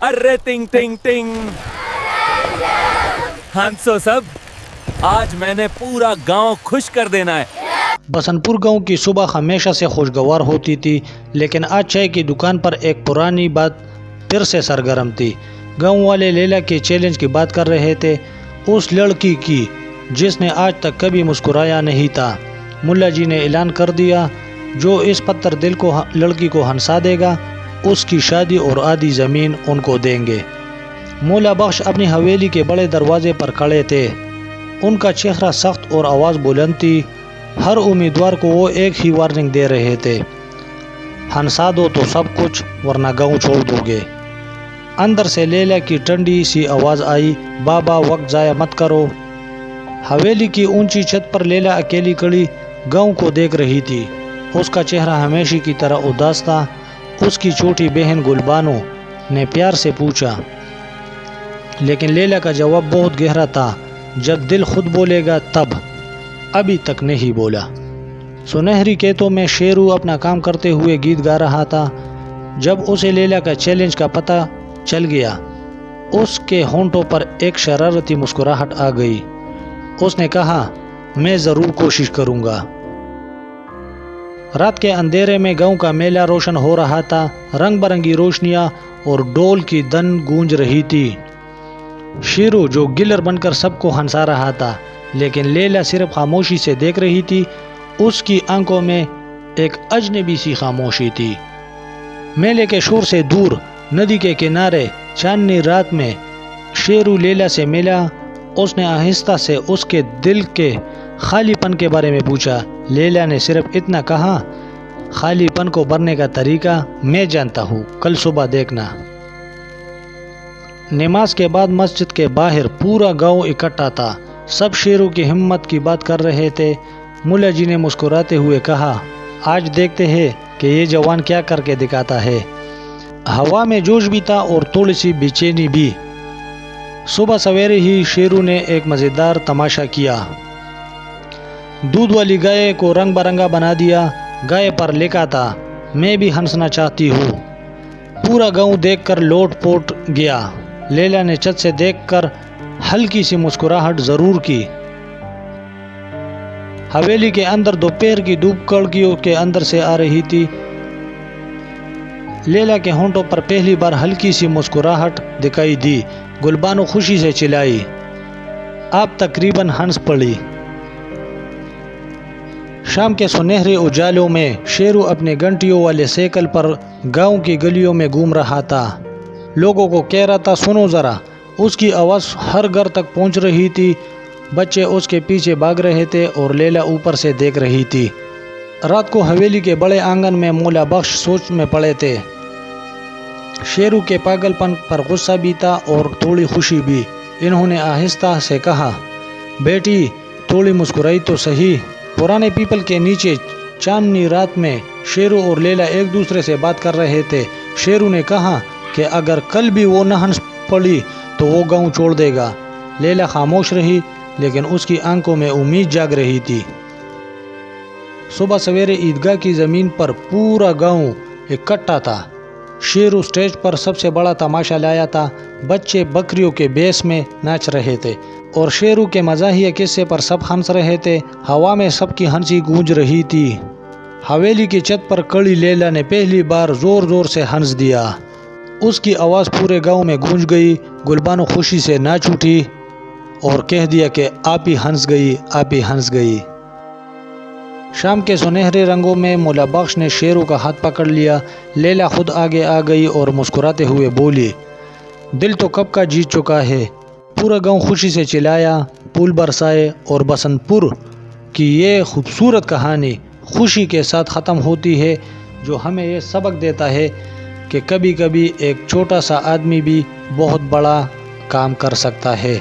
Array टिंग टिंग टिंग, हंसो सब, आज मैंने पूरा गांव खुश कर देना है। बसंतपुर गांव की सुबह हमेशा से खुशगवार होती थी, लेकिन आज चाय की दुकान पर एक पुरानी बात फिर से सरगर्म थी। गांव वाले लैला के चैलेंज की बात कर रहे थे, उस लड़की की जिसने आज तक कभी मुस्कुराया नहीं था। मुल्ला जी ने ऐलान कर दिया, जो इस पत्थर दिल को लड़की को हंसा देगा, उसकी शादी और आधी ज़मीन उनको देंगे। मौला बख्श अपनी हवेली के बड़े दरवाजे पर खड़े थे। उनका चेहरा सख्त और आवाज़ बुलंद थी। हर उम्मीदवार को वो एक ही वार्निंग दे रहे थे, हंसा दो तो सब कुछ, वरना गाँव छोड़ दोगे। अंदर से लैला की ठंडी सी आवाज़ आई, बाबा वक्त ज़ाया मत करो। हवेली की ऊंची छत पर लैला अकेली खड़ी गाँव को देख रही थी। उसका चेहरा हमेशा की तरह उदास था। उसकी छोटी बहन गुलबानो ने प्यार से पूछा, लेकिन लैला का जवाब बहुत गहरा था, जब दिल खुद बोलेगा तब, अभी तक नहीं बोला। सुनहरी खेतों में शेरू अपना काम करते हुए गीत गा रहा था। जब उसे लैला का चैलेंज का पता चल गया, उसके होंठों पर एक शरारती मुस्कुराहट आ गई। उसने कहा, मैं ज़रूर कोशिश करूँगा। रात के अंधेरे में गांव का मेला रोशन हो रहा था। रंग बिरंगी रोशनियां और ढोल की धन गूंज रही थी। शेरू जो गिलर बनकर सबको हंसा रहा था, लेकिन लैला सिर्फ खामोशी से देख रही थी। उसकी आंखों में एक अजनबी सी खामोशी थी। मेले के शोर से दूर नदी के किनारे चांदनी रात में शेरू लैला से मिला। उसने आहिस्ता से उसके दिल के खालीपन के बारे में पूछा। लैला ने सिर्फ इतना कहा, खालीपन को भरने का तरीका मैं जानता हूँ, कल सुबह देखना। नमाज के बाद मस्जिद के बाहर पूरा गांव इकट्ठा था। सब शेरू की हिम्मत की बात कर रहे थे। मुल्ला जी ने मुस्कुराते हुए कहा, आज देखते हैं कि ये जवान क्या करके दिखाता है। हवा में जोश भी था और थोड़ी सी बेचैनी भी। सुबह सवेरे ही शेरू ने एक मज़ेदार तमाशा किया। दूध वाली गाय को रंग बिरंगा बना दिया। गाय पर लिखा था, मैं भी हंसना चाहती हूँ। पूरा गांव देखकर लोट पोट गया। लैला ने छत से देखकर हल्की सी मुस्कुराहट जरूर की। हवेली के अंदर दोपहर की धूप खिड़कियों के अंदर से आ रही थी। लैला के होंठों पर पहली बार हल्की सी मुस्कुराहट दिखाई दी। गुलबानो खुशी से चिल्लाई, आप तकरीबन हंस पड़ी। शाम के सुनहरे उजालों में शेरू अपने घंटियों वाले साइकिल पर गांव की गलियों में घूम रहा था। लोगों को कह रहा था, सुनो ज़रा। उसकी आवाज़ हर घर तक पहुंच रही थी। बच्चे उसके पीछे भाग रहे थे और लैला ऊपर से देख रही थी। रात को हवेली के बड़े आंगन में मौला बख्श सोच में पड़े थे। शेरू के पागलपन पर गुस्सा भी था और थोड़ी खुशी भी। इन्होंने आहिस्ता से कहा, बेटी थोड़ी मुस्कुराई तो सही। पुराने पीपल के नीचे चांदनी रात में शेरू और लैला एक दूसरे से बात कर रहे थे। शेरू ने कहा कि अगर कल भी वो न हंस पड़ी तो वो गांव छोड़ देगा। लैला खामोश रही, लेकिन उसकी आंखों में उम्मीद जाग रही थी। सुबह सवेरे ईदगाह की ज़मीन पर पूरा गांव इकट्ठा था। शेरू स्टेज पर सबसे बड़ा तमाशा लाया था। बच्चे बकरियों के बेस में नाच रहे थे और शेरू के मज़ाहिया किस्से पर सब हंस रहे थे। हवा में सबकी हंसी गूंज रही थी। हवेली की छत पर खड़ी लैला ने पहली बार ज़ोर ज़ोर से हंस दिया। उसकी आवाज़ पूरे गांव में गूंज गई। गुलबानो खुशी से नाच उठी और कह दिया कि आप ही हंस गई, आप ही हंस गई। शाम के सुनहरे रंगों में मौला बख्श ने शेरू का हाथ पकड़ लिया। लैला खुद आगे आ गई और मुस्कुराते हुए बोली, दिल तो कब का जीत चुका है। पूरा गांव खुशी से चिल्लाया, फूल बरसाए और बसंतपुर की ये खूबसूरत कहानी खुशी के साथ ख़त्म होती है, जो हमें ये सबक देता है कि कभी कभी एक छोटा सा आदमी भी बहुत बड़ा काम कर सकता है।